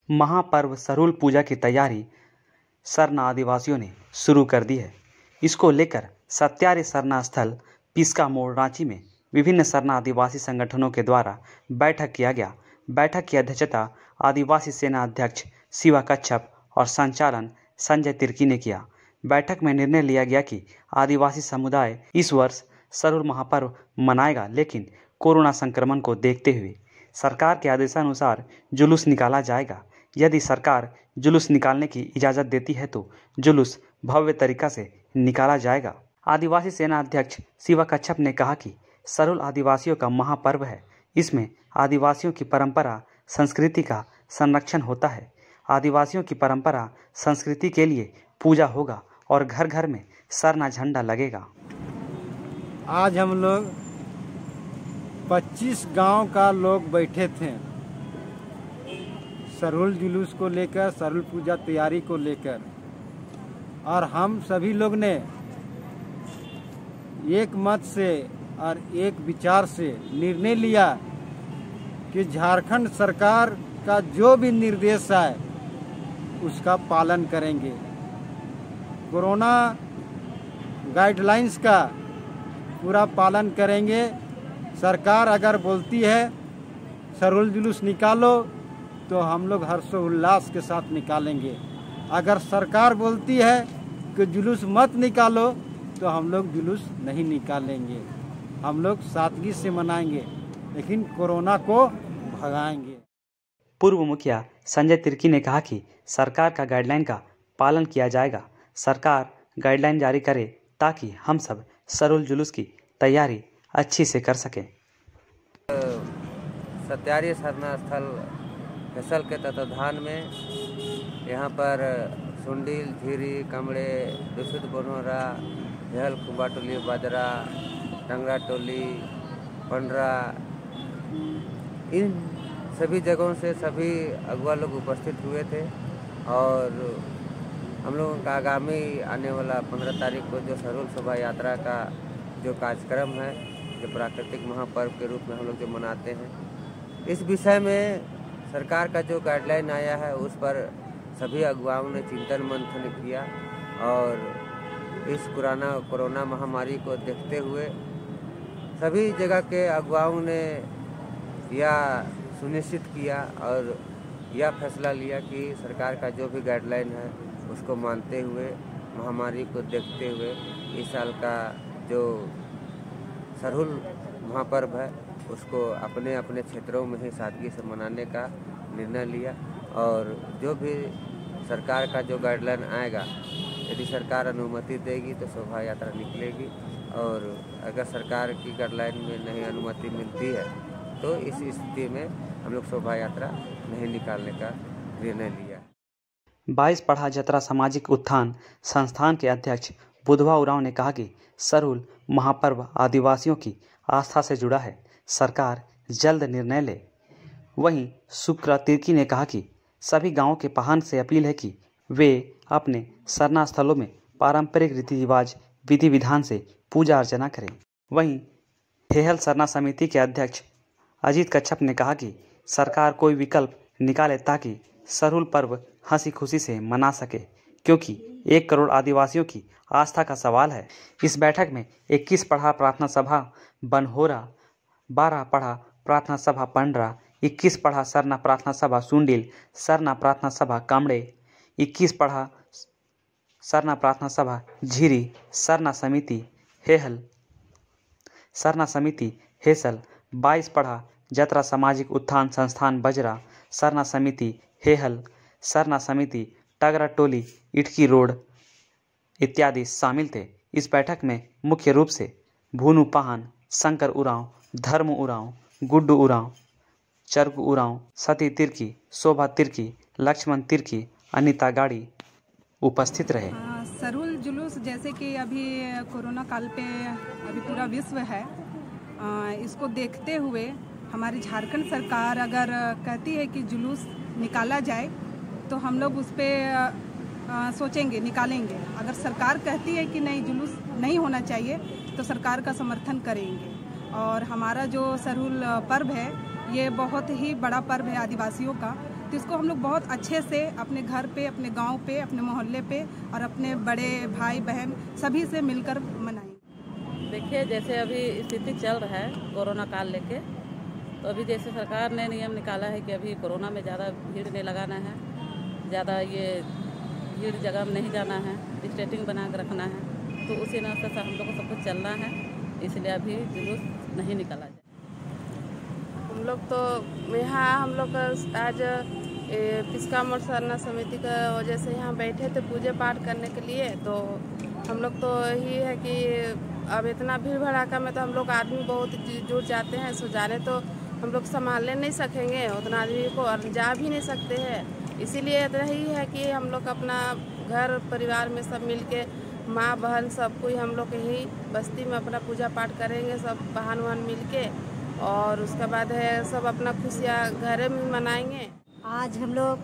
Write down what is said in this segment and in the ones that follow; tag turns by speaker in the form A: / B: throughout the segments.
A: महापर्व सरहुल पूजा की तैयारी सरना आदिवासियों ने शुरू कर दी है। इसको लेकर सत्यारी सरना स्थल पिस्का मोड़ रांची में विभिन्न सरना आदिवासी संगठनों के द्वारा बैठक किया गया। बैठक की अध्यक्षता आदिवासी सेना अध्यक्ष शिवा कच्छप और संचालन संजय तिर्की ने किया। बैठक में निर्णय लिया गया कि आदिवासी समुदाय इस वर्ष सरहुल महापर्व मनाएगा, लेकिन कोरोना संक्रमण को देखते हुए सरकार के आदेशानुसार जुलूस निकाला जाएगा। यदि सरकार जुलूस निकालने की इजाज़त देती है तो जुलूस भव्य तरीका से निकाला जाएगा। आदिवासी सेना अध्यक्ष शिवा कच्छप ने कहा कि सरहुल आदिवासियों का महापर्व है। इसमें आदिवासियों की परंपरा संस्कृति का संरक्षण होता है। आदिवासियों की परंपरा संस्कृति के लिए पूजा होगा और घर घर में सरना झंडा लगेगा।
B: आज हम लोग 25 गांव का लोग बैठे थे सरहुल जुलूस को लेकर, सरहुल पूजा तैयारी को लेकर, और हम सभी लोग ने एक मत से और एक विचार से निर्णय लिया कि झारखंड सरकार का जो भी निर्देश है उसका पालन करेंगे। कोरोना गाइडलाइंस का पूरा पालन करेंगे। सरकार अगर बोलती है सरहुल जुलूस निकालो तो हम लोग हर्षोल्लास के साथ निकालेंगे। अगर सरकार बोलती है कि जुलूस मत निकालो तो हम लोग जुलूस नहीं निकालेंगे। हम लोग सादगी से मनाएंगे, लेकिन कोरोना को भगाएंगे।
A: पूर्व मुखिया संजय तिर्की ने कहा कि सरकार का गाइडलाइन का पालन किया जाएगा। सरकार गाइडलाइन जारी करे ताकि हम सब सरहुल जुलूस की तैयारी अच्छी से कर सकें।
C: सत्यारी सरना स्थल फसल के तत्वाधान में यहाँ पर सुंडील, झीरी, कमड़े, दुष्ट बनोरा, झल, कुंबा टोली, बाजरा, टंगरा टोली, पंडरा, इन सभी जगहों से सभी अगुआ लोग उपस्थित हुए थे। और हम लोगों का आगामी आने वाला 15 तारीख को जो सरहुल शोभा यात्रा का जो कार्यक्रम है, जो प्राकृतिक महापर्व के रूप में हम लोग जो मनाते हैं, इस विषय में सरकार का जो गाइडलाइन आया है उस पर सभी अगुवाओं ने चिंतन मंथन किया और इस कोरोना महामारी को देखते हुए सभी जगह के अगुवाओं ने यह सुनिश्चित किया और यह फैसला लिया कि सरकार का जो भी गाइडलाइन है उसको मानते हुए, महामारी को देखते हुए इस साल का जो सरहुल महापर्व है उसको अपने अपने क्षेत्रों में ही सादगी से मनाने का निर्णय लिया। और जो भी सरकार का जो गाइडलाइन आएगा, यदि सरकार अनुमति देगी तो शोभा यात्रा निकलेगी, और अगर सरकार की गाइडलाइन में नहीं अनुमति मिलती है तो इस स्थिति में हम लोग शोभा यात्रा नहीं निकालने का निर्णय लिया।
A: 22 पढ़ा जतरा सामाजिक उत्थान संस्थान के अध्यक्ष बुधवा उरांव ने कहा कि सरहुल महापर्व आदिवासियों की आस्था से जुड़ा है। सरकार जल्द निर्णय ले। वहीं शुक्र तिर्की ने कहा कि सभी गांवों के पाहन से अपील है कि वे अपने सरना स्थलों में पारंपरिक रीति रिवाज विधि विधान से पूजा अर्चना करें। वहीं हेहल सरना समिति के अध्यक्ष अजीत कच्छप ने कहा कि सरकार कोई विकल्प निकाले ताकि सरहुल पर्व हंसी खुशी से मना सके, क्योंकि 1 करोड़ आदिवासियों की आस्था का सवाल है। इस बैठक में 21 पढ़ा प्रार्थना सभा बनहोरा, 12 पढ़ा प्रार्थना सभा पंडरा, 21 पढ़ा सरना प्रार्थना सभा सुंडील, सरना प्रार्थना सभा कामड़े, 21 पढ़ा सरना प्रार्थना सभा झीरी, सरना समिति हेसल, 22 पढ़ा जतरा सामाजिक उत्थान संस्थान बजरा, सरना समिति हेहल, सरना समिति टगरा टोली, इटकी रोड इत्यादि शामिल थे। इस बैठक में मुख्य रूप से भूनू पाहन, शंकर उरांव, धर्म उरांव, गुड्डू उरांव, चरगू उरांव, सती तिर्की, शोभा तिर्की, लक्ष्मण तिर्की, अनिता गाड़ी उपस्थित रहे।
D: सरहुल जुलूस जैसे कि अभी कोरोना काल पे अभी पूरा विश्व है, इसको देखते हुए हमारी झारखंड सरकार अगर कहती है कि जुलूस निकाला जाए तो हम लोग उस पर सोचेंगे, निकालेंगे। अगर सरकार कहती है कि नहीं, जुलूस नहीं होना चाहिए, तो सरकार का समर्थन करेंगे। और हमारा जो सरहुल पर्व है ये बहुत ही बड़ा पर्व है आदिवासियों का, तो इसको हम लोग बहुत अच्छे से अपने घर पे, अपने गांव पे, अपने मोहल्ले पे और अपने बड़े भाई बहन सभी से मिलकर मनाएंगे।
E: देखिए, जैसे अभी स्थिति चल रहा है कोरोना काल लेके, तो अभी जैसे सरकार ने नियम निकाला है कि अभी कोरोना में ज़्यादा भीड़ नहीं लगाना है, ज़्यादा ये भीड़ जगह में नहीं जाना है, डिस्टेंसिंग बना कर रखना है, तो उसी नाते से हम लोग को सब कुछ चलना है, इसलिए अभी जुलूस नहीं निकाला जाए।
F: हम लोग तो यहाँ हम लोग आज पिस्का मोड़ सरना समिति का वजह से यहाँ बैठे थे पूजा पाठ करने के लिए। तो हम लोग तो यही है कि अब इतना भीड़ भड़ाका में तो हम लोग आदमी बहुत जुट जाते हैं, सो जाने तो हम लोग संभालने नहीं सकेंगे उतना आदमी को, और जा भी नहीं सकते हैं। इसीलिए यही है कि हम लोग अपना घर परिवार में सब मिल के, माँ बहन सब कोई हम लोग यही बस्ती में अपना पूजा पाठ करेंगे, सब बहन वहन मिल के, और उसके बाद है सब अपना खुशियाँ घर में मनाएंगे।
G: आज हम लोग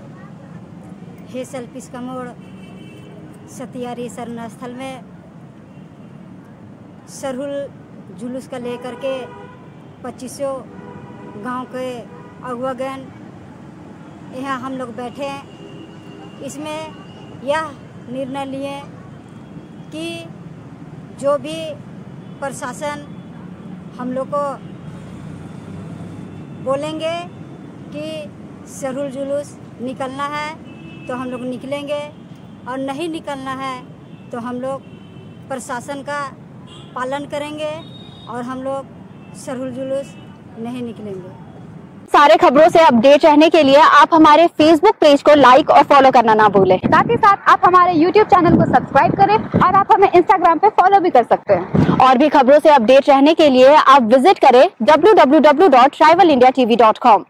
G: हेसल पिस्का मोड़ सत्यारी सरना स्थल में सरहुल जुलूस का लेकर के 2500 गांव के अगुवागण यहाँ हम लोग बैठे हैं। इसमें यह निर्णय लिए कि जो भी प्रशासन हम लोग को बोलेंगे कि सरहुल जुलूस निकलना है तो हम लोग निकलेंगे, और नहीं निकलना है तो हम लोग प्रशासन का पालन करेंगे और हम लोग सरहुल जुलूस नहीं निकलेंगे।
H: सारे खबरों से अपडेट रहने के लिए आप हमारे फेसबुक पेज को लाइक और फॉलो करना ना भूलें। साथ ही साथ आप हमारे यूट्यूब चैनल को सब्सक्राइब करें और आप हमें इंस्टाग्राम पे फॉलो भी कर सकते हैं। और भी खबरों से अपडेट रहने के लिए आप विजिट करें www.rivalindiatv.com।